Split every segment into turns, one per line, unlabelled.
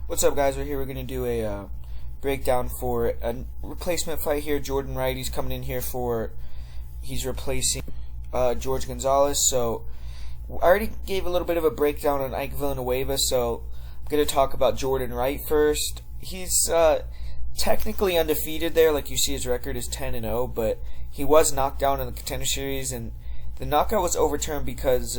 What's up, guys? We're going to do a breakdown for a replacement fight here. Jordan Wright, he's coming in here he's replacing George Gonzalez. So I already gave a little bit of a breakdown on Ike Villanueva, so I'm going to talk about Jordan Wright first. He's technically undefeated there. Like you see, his record is 10-0, but he was knocked down in the Contender Series, and the knockout was overturned because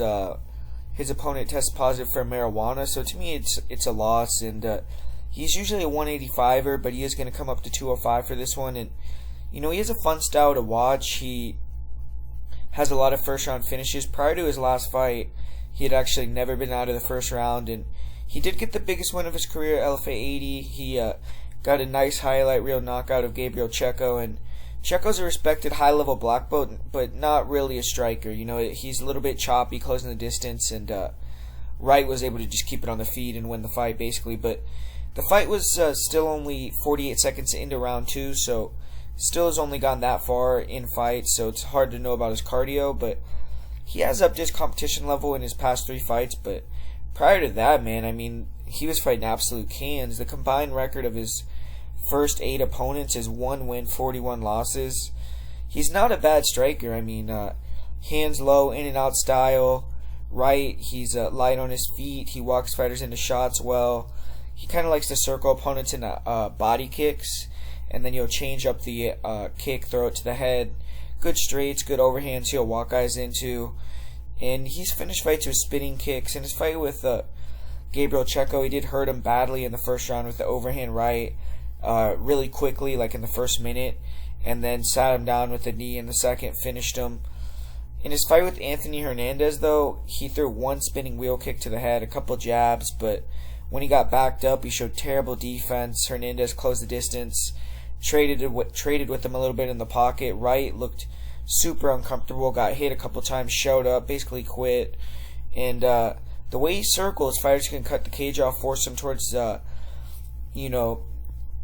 his opponent tested positive for marijuana. So to me, it's a loss, and he's usually a 185er, but he is going to come up to 205 for this one. And he has a fun style to watch. He has a lot of first round finishes. Prior to his last fight, he had actually never been out of the first round, and he did get the biggest win of his career, LFA 80. He got a nice highlight reel knockout of Gabriel Checo, and Checo's a respected high-level black belt, but not really a striker. He's a little bit choppy, closing the distance, and Wright was able to just keep it on the feet and win the fight, basically. But the fight was still only 48 seconds into round 2, so still has only gone that far in fight, so it's hard to know about his cardio, but he has upped his competition level in his past 3 fights. But prior to that, man, he was fighting absolute cans. The combined record of his first 8 opponents is 1 win, 41 losses. He's not a bad striker. Hands low, in and out style. Right, he's light on his feet. He walks fighters into shots well. He kind of likes to circle opponents into body kicks, and then he'll change up the kick, throw it to the head. Good straights, good overhands he'll walk guys into. And he's finished fights with spinning kicks. In his fight with Gabriel Checo, he did hurt him badly in the first round with the overhand right. Really quickly, like in the first minute, and then sat him down with a knee in the second, finished him. In his fight with Anthony Hernandez, though, he threw 1 spinning wheel kick to the head, a couple jabs, but when he got backed up, he showed terrible defense. Hernandez closed the distance, traded with him a little bit in the pocket. Wright looked super uncomfortable, got hit a couple times, showed up, basically quit. And the way he circles, fighters can cut the cage off, force him towards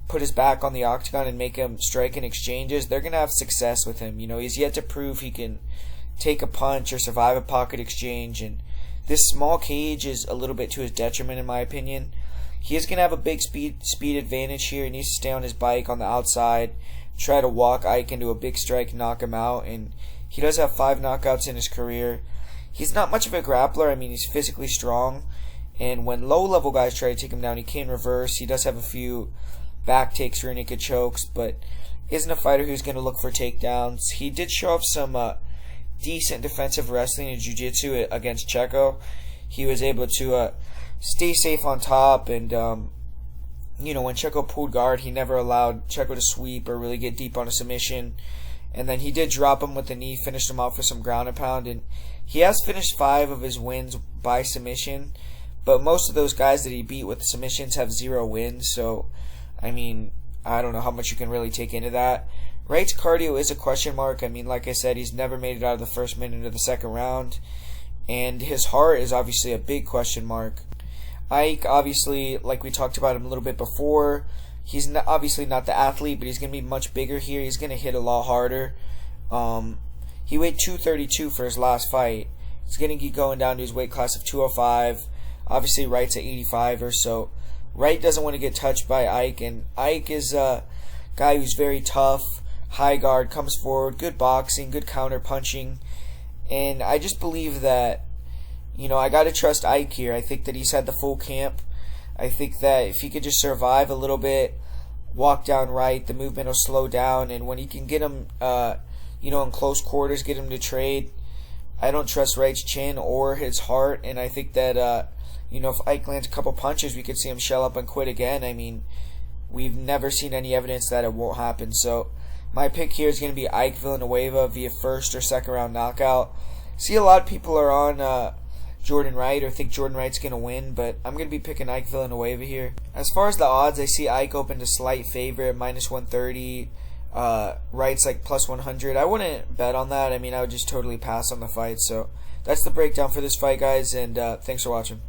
put his back on the octagon and make him strike in exchanges. They're going to have success with him. He's yet to prove he can take a punch or survive a pocket exchange, and this small cage is a little bit to his detriment, in my opinion. He is going to have a big speed advantage here. He needs to stay on his bike on the outside, try to walk Ike into a big strike, knock him out, and he does have 5 knockouts in his career. He's not much of a grappler. He's physically strong, and when low-level guys try to take him down, he can reverse. He does have a few back takes, rear naked chokes, but isn't a fighter who's going to look for takedowns. He did show up some decent defensive wrestling and jiu-jitsu against Checo. He was able to stay safe on top, and when Checo pulled guard, he never allowed Checo to sweep or really get deep on a submission. And then he did drop him with the knee, finished him off with some ground and pound, and he has finished 5 of his wins by submission, but most of those guys that he beat with submissions have 0 wins, so I don't know how much you can really take into that. Wright's cardio is a question mark. Like I said, he's never made it out of the first minute of the second round. And his heart is obviously a big question mark. Ike, obviously, like we talked about him a little bit before, he's obviously not the athlete, but he's going to be much bigger here. He's going to hit a lot harder. He weighed 232 for his last fight. He's going to keep going down to his weight class of 205. Obviously, Wright's at 85er, so Wright doesn't want to get touched by Ike, and Ike is a guy who's very tough, high guard, comes forward, good boxing, good counter punching, and I just believe that, I got to trust Ike here. I think that he's had the full camp. I think that if he could just survive a little bit, walk down Wright, the movement will slow down, and when he can get him, in close quarters, get him to trade, I don't trust Wright's chin or his heart, and I think that, if Ike lands a couple punches, we could see him shell up and quit again. We've never seen any evidence that it won't happen. So my pick here is going to be Ike Villanueva via first or second round knockout. See, a lot of people are on Jordan Wright or think Jordan Wright's going to win, but I'm going to be picking Ike Villanueva here. As far as the odds, I see Ike open to slight favorite, -130. Wright's like +100. I wouldn't bet on that. I would just totally pass on the fight. So that's the breakdown for this fight, guys, and thanks for watching.